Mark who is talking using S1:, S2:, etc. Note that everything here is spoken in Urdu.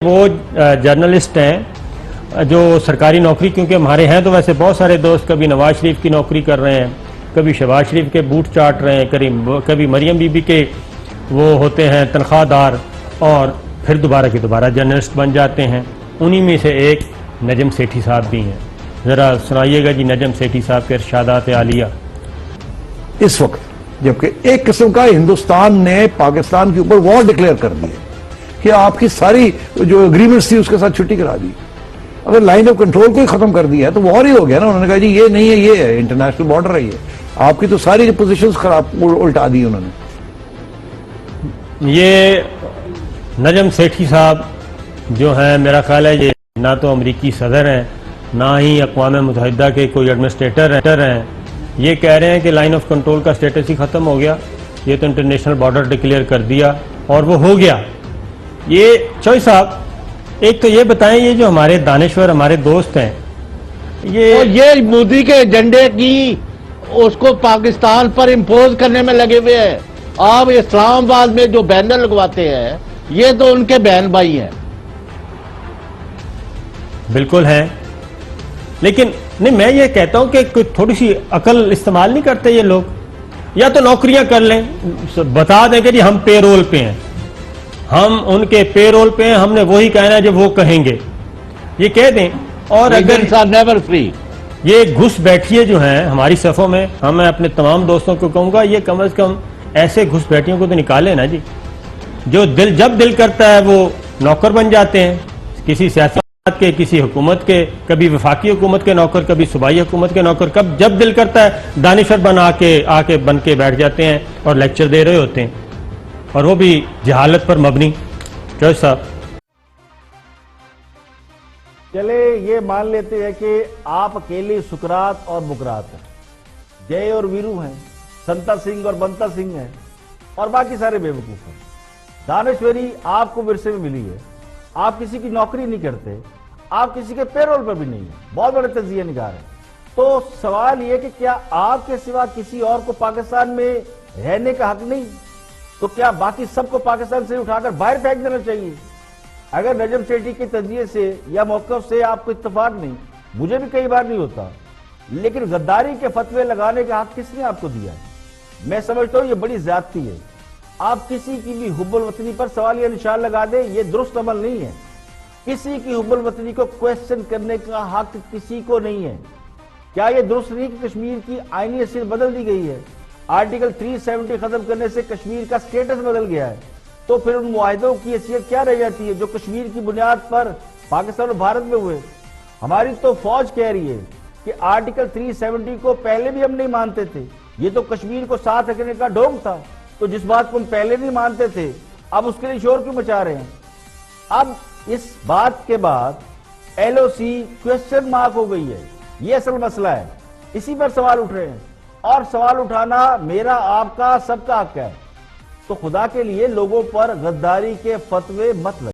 S1: وہ جرنلسٹ ہیں جو سرکاری نوکری کیونکہ ہمارے ہیں تو ویسے بہت سارے دوست کبھی نواز شریف کی نوکری کر رہے ہیں، کبھی شہباز شریف کے بوٹ چاٹ رہے ہیں، کبھی مریم بی بی کے وہ ہوتے ہیں تنخواہ دار اور پھر دوبارہ کی دوبارہ جرنلسٹ بن جاتے ہیں۔ انہی میں سے ایک نجم سیٹھی صاحب بھی ہیں۔ ذرا سنائیے گا جی نجم سیٹھی صاحب کے ارشادات عالیہ۔
S2: اس وقت جبکہ ایک قسم کا ہندوستان نے پاکستان کے اوپر وار ڈکلیئر کر دی ہے کہ آپ کی ساری جو اگریمنٹس تھی اس کے ساتھ چھٹی کرا دی، اگر لائن آف کنٹرول کو ہی ختم کر دیا ہے تو وار ہی ہو گیا نا۔ انہوں نے کہا جی یہ نہیں ہے، یہ ہے انٹرنیشنل بارڈر ہے، یہ آپ کی تو ساری پوزیشنز خراب الٹا دی انہوں نے۔
S1: یہ نجم سیٹھی صاحب جو ہیں میرا خیال ہے یہ نہ تو امریکی صدر ہیں نہ ہی اقوام متحدہ کے کوئی ایڈمنسٹریٹر ہیں۔ یہ کہہ رہے ہیں کہ لائن آف کنٹرول کا سٹیٹس ہی ختم ہو گیا، یہ تو انٹرنیشنل بارڈر ڈکلیئر کر دیا اور وہ ہو گیا۔ یہ چوئی صاحب ایک تو یہ بتائیں، یہ جو ہمارے دانشور ہمارے دوست ہیں
S3: یہ مودی کے ایجنڈے کی اس کو پاکستان پر امپوز کرنے میں لگے ہوئے ہیں۔ آپ اسلام آباد میں جو بینر لگواتے ہیں یہ تو ان کے بہن بھائی ہیں۔
S1: بالکل ہیں، لیکن نہیں میں یہ کہتا ہوں کہ تھوڑی سی عقل استعمال نہیں کرتے یہ لوگ، یا تو نوکریاں کر لیں، بتا دیں کہ جی ہم پے رول پہ ہیں، ہم ان کے پے رول پہ ہیں، ہم نے وہی کہنا ہے جب وہ کہیں گے، یہ کہہ دیں۔ اور اگر
S3: نیور فری
S1: یہ گھس بیٹھیے جو ہیں ہماری صفوں میں، میں اپنے تمام دوستوں کو کہوں گا یہ کم از کم ایسے گھس بیٹھیوں کو تو نکالیں نا جی، جو جب دل کرتا ہے وہ نوکر بن جاتے ہیں کسی سیاست کے، کسی حکومت کے، کبھی وفاقی حکومت کے نوکر، کبھی صوبائی حکومت کے نوکر، جب دل کرتا ہے دانشور آ کے بن کے بیٹھ جاتے ہیں اور لیکچر دے رہے ہوتے ہیں، اور وہ بھی جہالت پر مبنی۔ جوش صاحب
S3: چلے یہ مان لیتے ہیں کہ آپ اکیلے سکرات اور بکرات ہیں، جے اور ویرو ہیں، سنتا سنگھ اور بنتا سنگھ ہیں، اور باقی سارے بے وقوف ہیں۔ دانشوری آپ کو ورثے میں ملی ہے، آپ کسی کی نوکری نہیں کرتے، آپ کسی کے پیرول پر بھی نہیں ہیں، بہت بڑے تجزیہ نگار ہیں۔ تو سوال یہ کہ کیا آپ کے سوا کسی اور کو پاکستان میں رہنے کا حق نہیں؟ تو کیا باقی سب کو پاکستان سے اٹھا کر باہر پھینک دینا چاہیے؟ اگر نجم سیٹھی کے تجزیے سے یا موقف سے آپ کو اتفاق نہیں، مجھے بھی کئی بار نہیں ہوتا، لیکن غداری کے فتوے لگانے کا حق کس نے آپ کو دیا ہے؟ میں سمجھتا ہوں یہ بڑی زیادتی ہے۔ آپ کسی کی بھی حب الوطنی پر سوالیہ نشان لگا دیں، یہ درست عمل نہیں ہے۔ کسی کی حب الوطنی کو کویسچن کرنے کا حق کسی کو نہیں ہے۔ کیا یہ درست نہیں کہ کشمیر کی آئینی حیثیت بدل دی گئی ہے؟ آرٹیکل 370 ختم کرنے سے کشمیر کا سٹیٹس بدل گیا ہے، تو پھر ان معاہدوں کی حیثیت کیا رہ جاتی ہے جو کشمیر کی بنیاد پر پاکستان اور بھارت میں ہوئے؟ ہماری تو فوج کہہ رہی ہے کہ آرٹیکل 370 کو پہلے بھی ہم نہیں مانتے تھے، یہ تو کشمیر کو ساتھ رکھنے کا ڈھونگ تھا، تو جس بات کو ہم پہلے نہیں مانتے تھے اب اس کے لیے شور کیوں مچا رہے ہیں؟ اب اس بات کے بعد ایل او سی کویسچن مارک ہو گئی ہے، یہ اصل مسئلہ ہے، اسی پر سوال اٹھ رہے ہیں، اور سوال اٹھانا میرا آپ کا سب کا حق ہے۔ تو خدا کے لیے لوگوں پر غداری کے فتوے مت لگائیں۔